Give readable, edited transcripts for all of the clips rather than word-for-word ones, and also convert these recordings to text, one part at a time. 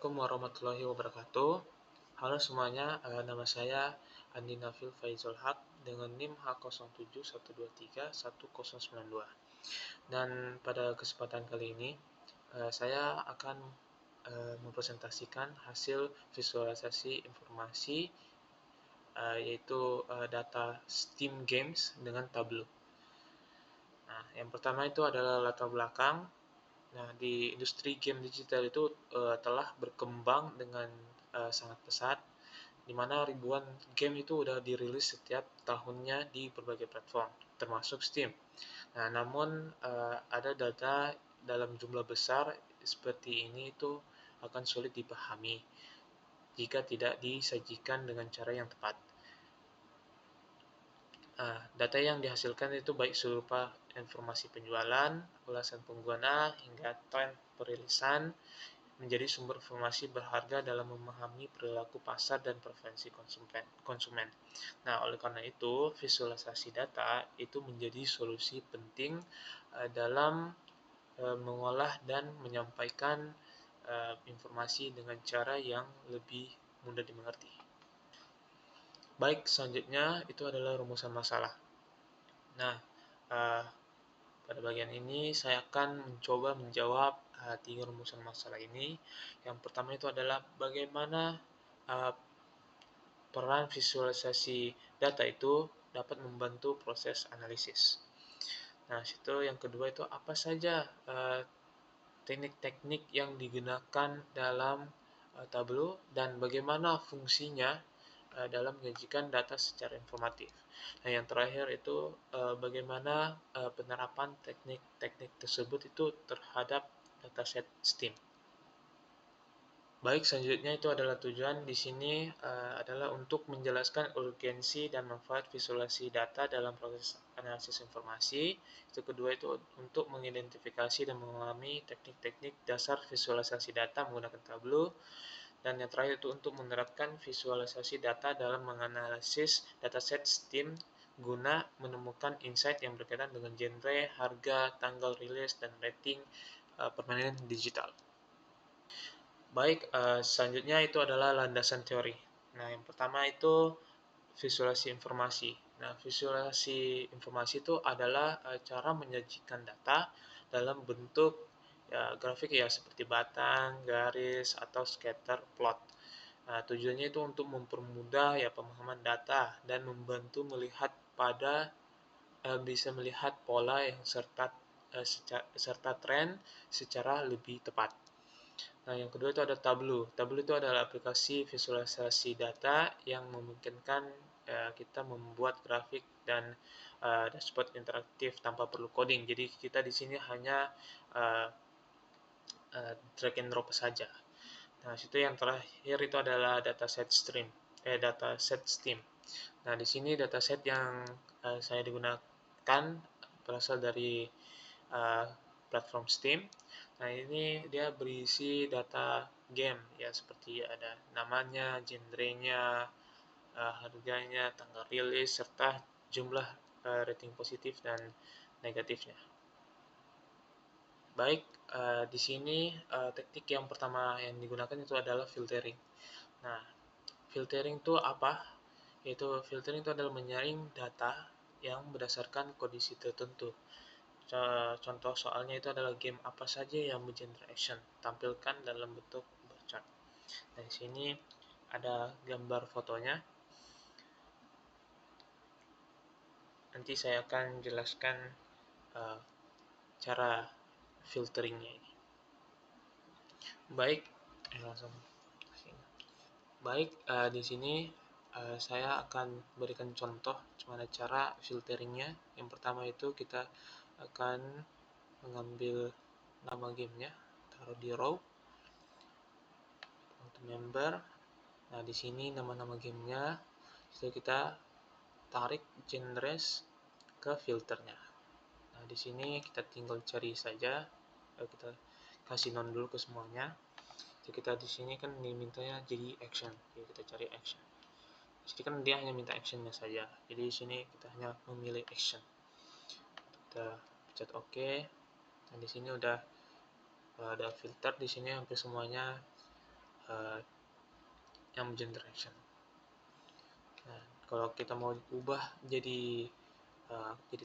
Assalamualaikum warahmatullahi wabarakatuh. Halo semuanya, nama saya Andi Nafil Faizul Haq dengan NIM H0711231092. Dan pada kesempatan kali ini, saya akan mempresentasikan hasil visualisasi informasi yaitu data Steam Games dengan Tableau. Nah, yang pertama itu adalah latar belakang. Nah, di industri game digital itu telah berkembang dengan sangat pesat, di mana ribuan game itu udah dirilis setiap tahunnya di berbagai platform, termasuk Steam. Nah, namun ada data dalam jumlah besar seperti ini itu akan sulit dipahami jika tidak disajikan dengan cara yang tepat. Data yang dihasilkan itu baik serupa informasi penjualan, ulasan pengguna, hingga tren perilisan, menjadi sumber informasi berharga dalam memahami perilaku pasar dan preferensi konsumen. Nah, oleh karena itu, visualisasi data itu menjadi solusi penting dalam mengolah dan menyampaikan informasi dengan cara yang lebih mudah dimengerti. Baik, selanjutnya itu adalah rumusan masalah. Nah, pada bagian ini saya akan mencoba menjawab 3 rumusan masalah ini. Yang pertama itu adalah bagaimana peran visualisasi data itu dapat membantu proses analisis. Nah, situ yang kedua itu apa saja teknik-teknik yang digunakan dalam Tableau dan bagaimana fungsinya dalam menyajikan data secara informatif. Nah, yang terakhir itu bagaimana penerapan teknik-teknik tersebut itu terhadap dataset Steam. Baik, selanjutnya itu adalah tujuan di sini adalah untuk menjelaskan urgensi dan manfaat visualisasi data dalam proses analisis informasi. Itu kedua itu untuk mengidentifikasi dan memahami teknik-teknik dasar visualisasi data menggunakan Tableau. Dan yang terakhir itu untuk menerapkan visualisasi data dalam menganalisis dataset Steam guna menemukan insight yang berkaitan dengan genre, harga, tanggal rilis, dan rating permainan digital. Baik, selanjutnya itu adalah landasan teori. Nah, yang pertama itu visualisasi informasi. Nah, visualisasi informasi itu adalah cara menyajikan data dalam bentuk grafik ya seperti batang, garis, atau scatter plot. Nah, tujuannya itu untuk mempermudah ya pemahaman data dan membantu bisa melihat pola yang serta tren secara lebih tepat. Nah, yang kedua itu ada Tableau. Tableau itu adalah aplikasi visualisasi data yang memungkinkan kita membuat grafik dan dashboard interaktif tanpa perlu coding. Jadi kita di sini hanya drag and drop saja. Nah, situ yang terakhir itu adalah dataset Steam. Nah, di sini dataset yang saya digunakan berasal dari platform Steam. Nah, ini dia berisi data game ya seperti ada namanya, genrenya, harganya, tanggal rilis, serta jumlah rating positif dan negatifnya. Baik, di sini teknik yang pertama yang digunakan itu adalah filtering. Nah, filtering itu apa? Yaitu filtering itu adalah menyaring data yang berdasarkan kondisi tertentu. Contoh soalnya itu adalah game apa saja yang bergenre action, tampilkan dalam bentuk bar chart. Nah, di sini ada gambar fotonya. Nanti saya akan jelaskan cara filteringnya ini. Baik, di sini saya akan berikan contoh bagaimana cara filteringnya. Yang pertama itu kita akan mengambil nama gamenya, taruh di row, untuk member. Nah, di sini nama-nama gamenya, setelah kita tarik genres ke filternya. Nah, di sini kita tinggal cari saja, kita kasih non dulu ke semuanya. Jadi kita di sini kan dimintanya jadi action, jadi kita cari action. Jadi kan dia hanya minta actionnya saja. Jadi di sini kita hanya memilih action. Kita pencet OK. Dan di sini udah ada filter di sini hampir semuanya yang generation. Nah, kalau kita mau ubah jadi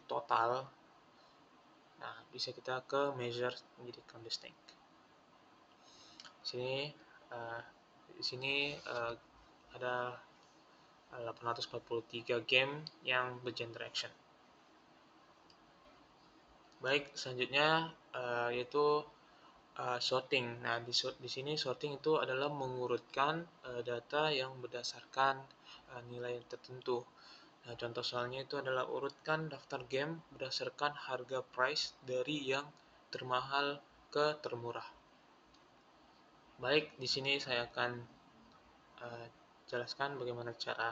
total, nah bisa kita ke measure menjadi count distinct. Di sini ada 843 game yang bergender action. Baik, selanjutnya yaitu sorting. Nah, di sini sorting itu adalah mengurutkan data yang berdasarkan nilai tertentu. Nah, contoh soalnya itu adalah urutkan daftar game berdasarkan harga price dari yang termahal ke termurah. Baik, di sini saya akan jelaskan bagaimana cara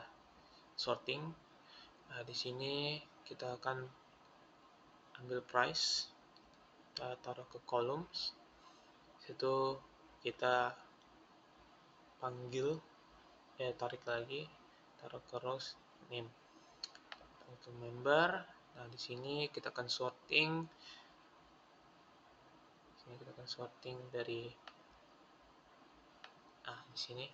sorting. Di sini kita akan ambil price, kita taruh ke columns, situ kita panggil, tarik lagi, taruh ke rows name, untuk member. Nah, di sini kita akan sorting. Dari di sini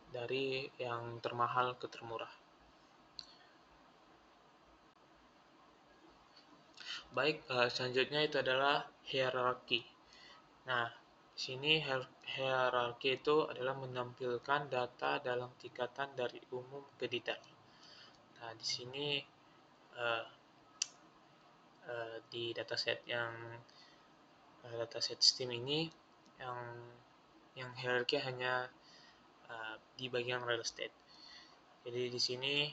dari yang termahal ke termurah. Baik, selanjutnya itu adalah hierarchy. Nah, di sini hierarchy itu adalah menampilkan data dalam tingkatan dari umum ke detail. Nah, di sini di dataset Steam ini yang hierarchy hanya di bagian real estate. Jadi di sini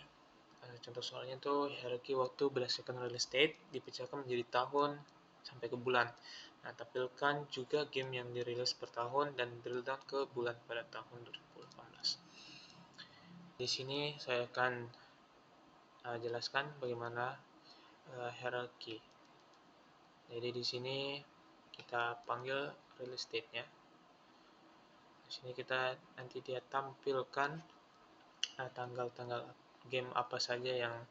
contoh soalnya itu hierarchy waktu berdasarkan real estate dipecahkan menjadi tahun sampai ke bulan. Nah, tampilkan juga game yang dirilis per tahun dan drill down ke bulan pada tahun 2018. Di sini saya akan jelaskan bagaimana hierarchy. Jadi di sini kita panggil real estate-nya. Di sini kita nanti dia tampilkan tanggal-tanggal game apa saja yang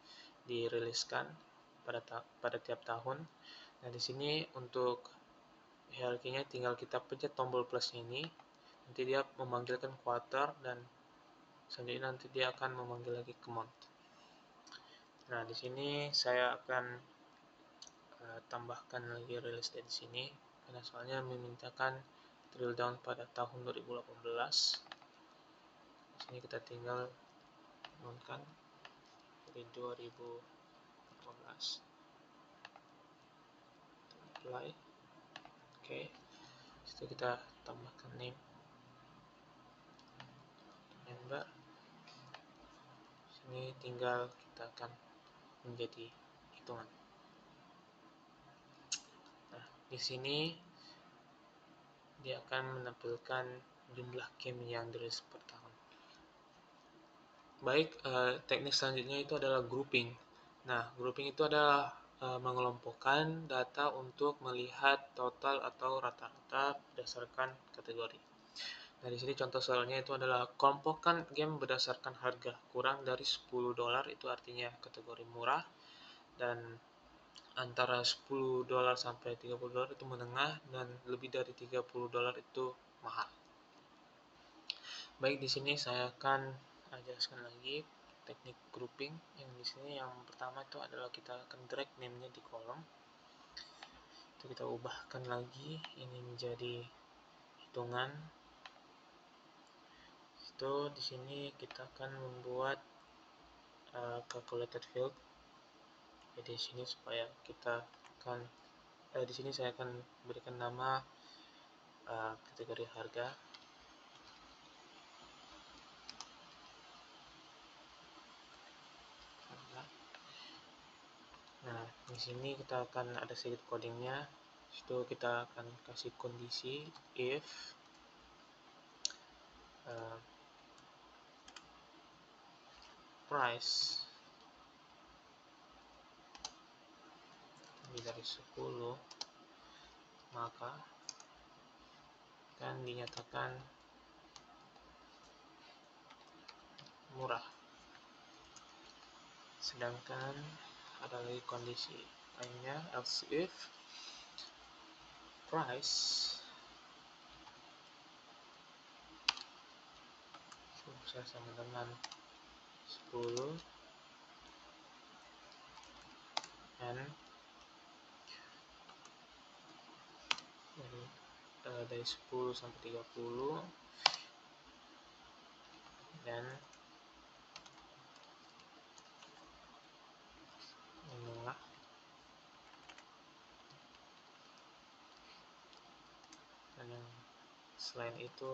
diriliskan pada tiap tahun. Nah, di sini untuk hierarchy-nya tinggal kita pencet tombol plus ini, nanti dia memanggilkan quarter dan selanjutnya nanti dia akan memanggil lagi ke month. Nah, di sini saya akan tambahkan lagi real estate di sini karena soalnya memintakan drill down pada tahun 2018. Di sini kita tinggal nonkan dari 2018. Apply. Oke. Situ kita tambahkan name, member. Sini tinggal kita akan menjadi hitungan. Nah, di sini dia akan menampilkan jumlah game yang dirilis per tahun. Baik, teknik selanjutnya itu adalah grouping. Nah, grouping itu adalah mengelompokkan data untuk melihat total atau rata-rata berdasarkan kategori. Nah, di sini contoh soalnya itu adalah kelompokkan game berdasarkan harga kurang dari $10 itu artinya kategori murah, dan antara $10 sampai $30 itu menengah, dan lebih dari $30 itu mahal. Baik, di sini saya akan jelaskan lagi teknik grouping. Yang di sini yang pertama itu adalah kita akan drag name-nya di kolom. Itu kita ubahkan lagi ini menjadi hitungan. Itu di sini kita akan membuat calculated field. Jadi di sini supaya kita akan di sini saya akan berikan nama kategori harga. Nah, di sini kita akan ada sedikit codingnya. Itu kita akan kasih kondisi if price lebih dari 10, maka akan dinyatakan murah. Sedangkan ada lagi kondisi lainnya, else if price saya sama dengan 10 n dari 10 sampai 30 dan menengah dan yang selain itu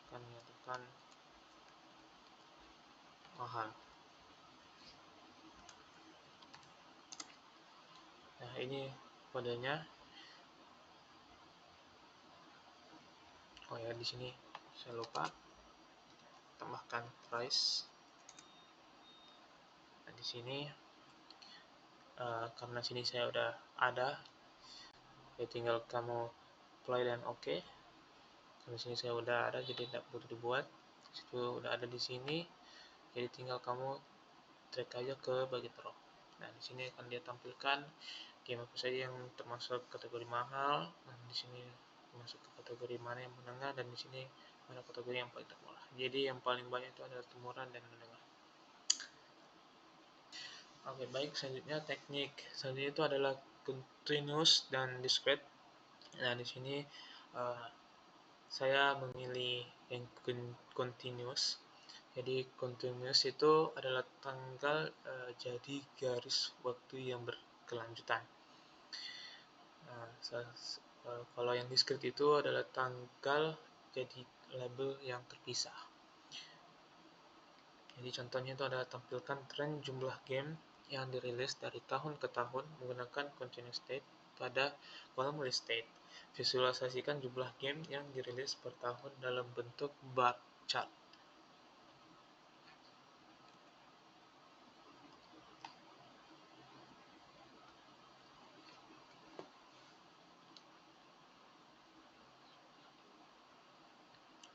akan menyatakan mahal. Nah, ini kodenya. Oh ya, di sini saya lupa tambahkan price. Nah, di sini karena sini saya udah ada, ya tinggal kamu play dan oke. Karena sini saya udah ada, jadi tidak butuh dibuat. Itu udah ada di sini, jadi tinggal kamu drag aja ke bagian draw. Nah, di sini akan dia tampilkan game apa saja yang termasuk kategori mahal. Nah, di sini masuk ke kategori mana yang menengah, dan di sini mana kategori yang paling termurah. Jadi yang paling banyak itu adalah termurah dan menengah. Oke, baik, selanjutnya teknik selanjutnya itu adalah continuous dan discrete. Nah, di sini saya memilih yang continuous. Jadi continuous itu adalah tanggal jadi garis waktu yang berkelanjutan. Kalau yang discrete itu adalah tanggal jadi label yang terpisah. Jadi contohnya itu adalah tampilkan tren jumlah game yang dirilis dari tahun ke tahun menggunakan continuous state pada kolom list state. Visualisasikan jumlah game yang dirilis per tahun dalam bentuk bar chart.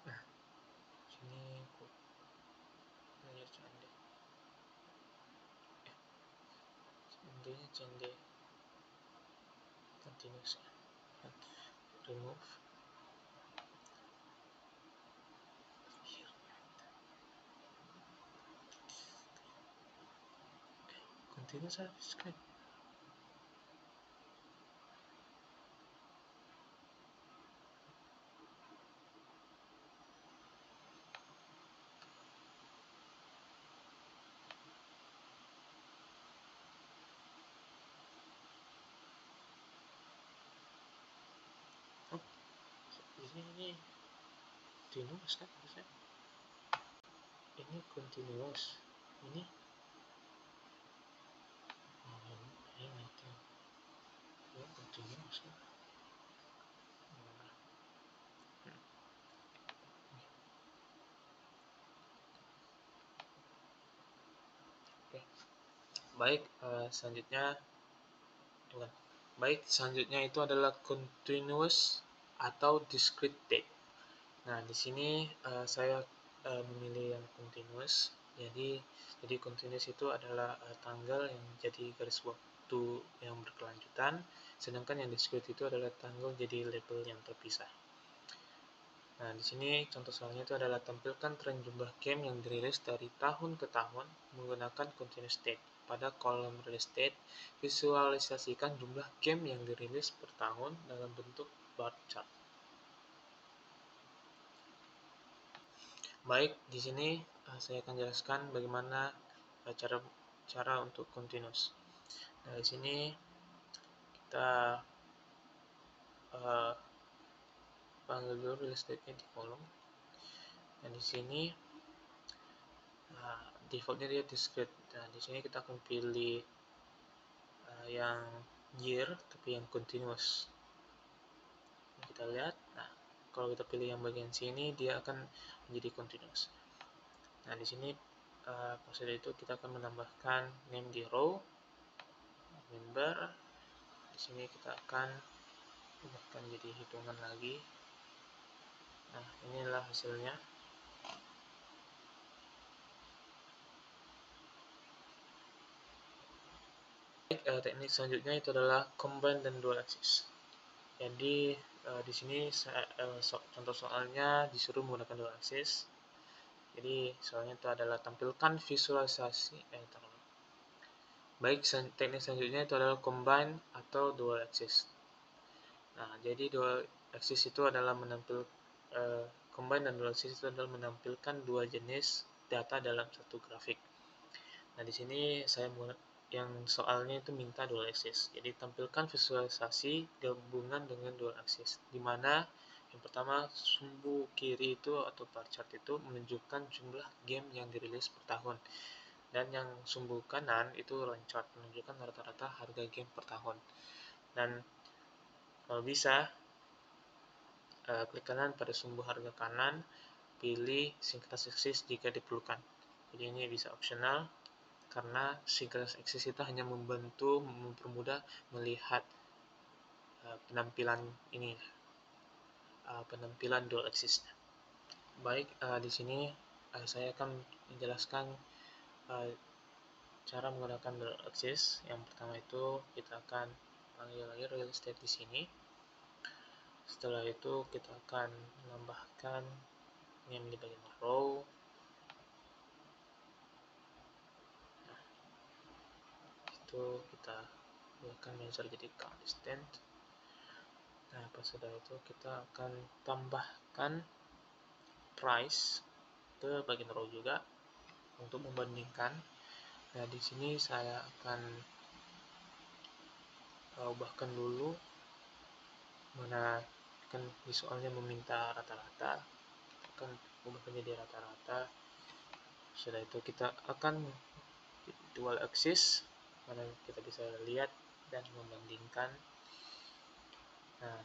Nah, sini aku layar candi. Candenya candi continuous. Remove. Continuous screen. Ini continuous kan harusnya. Ini continuous. Ini continuous kan. Oke. Baik, selanjutnya itu adalah continuous atau discrete date. Nah, di sini saya memilih yang continuous. Jadi continuous itu adalah tanggal yang jadi garis waktu yang berkelanjutan, sedangkan yang discrete itu adalah tanggal jadi label yang terpisah. Nah, di sini contoh soalnya itu adalah tampilkan tren jumlah game yang dirilis dari tahun ke tahun menggunakan continuous state. Pada kolom release date, visualisasikan jumlah game yang dirilis per tahun dalam bentuk bar chart. Baik, di sini saya akan jelaskan bagaimana cara untuk continuous. Nah, di sini kita panggil dulu release date-nya di kolom. Dan di sini defaultnya dia discrete. Nah, di sini kita akan pilih yang year tapi yang continuous. Kita lihat, nah kalau kita pilih yang bagian sini dia akan menjadi continuous. Nah, di sini prosedur itu kita akan menambahkan name di row, member. Di sini kita akan tambahkan jadi hitungan lagi. Nah, inilah hasilnya. Teknik selanjutnya itu adalah combine dan dual axis. Jadi di sini contoh soalnya disuruh menggunakan dual axis. Jadi soalnya itu adalah tampilkan visualisasi baik teknik selanjutnya itu adalah combine atau dual axis. Nah, jadi dual axis itu adalah combine dan dual axis itu adalah menampilkan dua jenis data dalam satu grafik. Nah, di sini yang soalnya itu minta dual axis. Jadi tampilkan visualisasi gabungan dengan dual axis, di mana yang pertama sumbu kiri itu atau bar chart itu menunjukkan jumlah game yang dirilis per tahun, dan yang sumbu kanan itu line chart menunjukkan rata-rata harga game per tahun. Dan kalau bisa klik kanan pada sumbu harga kanan, pilih synchronous axis jika diperlukan. Jadi ini bisa opsional, karena synchronous axis itu hanya mempermudah melihat penampilan ini, penampilan dual axis. Baik, di sini saya akan menjelaskan cara menggunakan dual axis. Yang pertama itu kita akan panggil lagi real estate di sini. Setelah itu kita akan menambahkan name di bagian row. Nah, itu kita buatkan measure jadi constant. Nah, pas sudah itu kita akan tambahkan price ke bagian row juga untuk membandingkan. Nah, di sini saya akan ubahkan dulu, mana kan visualnya meminta rata-rata, kita akan ubah menjadi rata-rata. Setelah itu kita akan dual axis, mana kita bisa lihat dan membandingkan. Nah,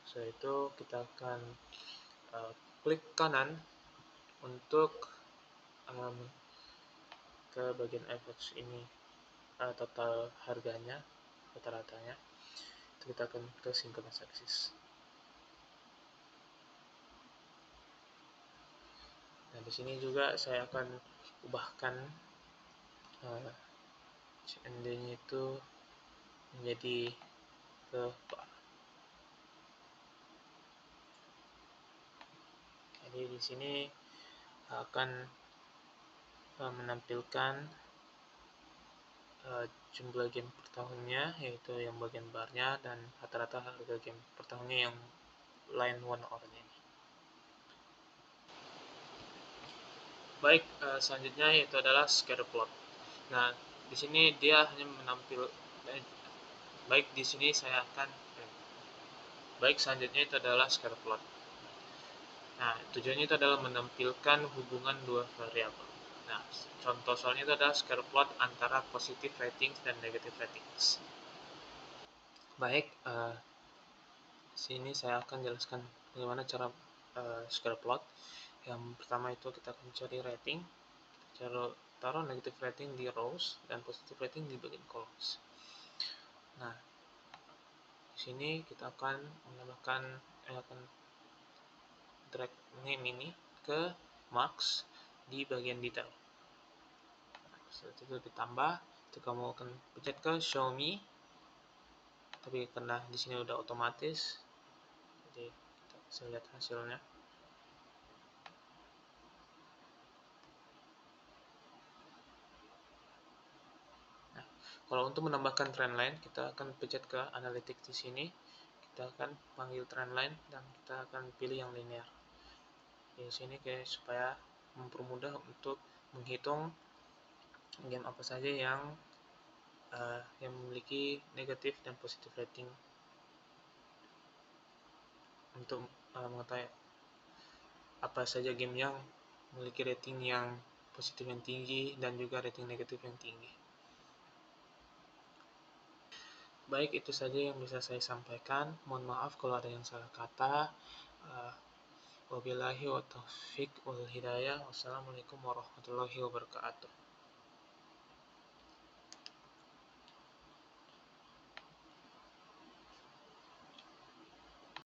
setelah itu kita akan klik kanan untuk ke bagian average ini, total harganya, rata-ratanya. Itu kita akan ke synchronous axis. Nah, di sini juga saya akan ubahkan CND-nya itu menjadi ke bar. Jadi di sini akan menampilkan jumlah game per tahunnya, yaitu yang bagian barnya, dan rata-rata harga game per tahunnya yang line 1 or-nya ini. Baik, selanjutnya yaitu adalah scatter plot. Nah, di sini dia hanya baik di sini saya akan baik selanjutnya itu adalah scatter plot. Nah, tujuannya itu adalah menampilkan hubungan dua variabel. Nah, contoh soalnya itu adalah scatter plot antara positive ratings dan negative ratings. Baik, sini saya akan jelaskan bagaimana cara scatter plot. Yang pertama itu kita akan cari rating, taruh negative rating di rows dan positive rating di bagian columns. Nah, di sini kita akan menambahkan akan drag name ini ke marks di bagian detail. Setelah itu ditambah, itu kamu akan pencet ke show me, tapi karena di sini udah otomatis, jadi kita bisa lihat hasilnya. Nah, kalau untuk menambahkan trendline, kita akan pencet ke analytics di sini, kita akan panggil trendline dan kita akan pilih yang linear. Di sini kayak supaya mempermudah untuk menghitung game apa saja yang memiliki negatif dan positif rating, untuk mengetahui apa saja game yang memiliki rating yang positif yang tinggi dan juga rating negatif yang tinggi. Baik, itu saja yang bisa saya sampaikan. Mohon maaf kalau ada yang salah kata. Wabillahi wa taufiq wal hidayah. Wassalamualaikum warahmatullahi wabarakatuh.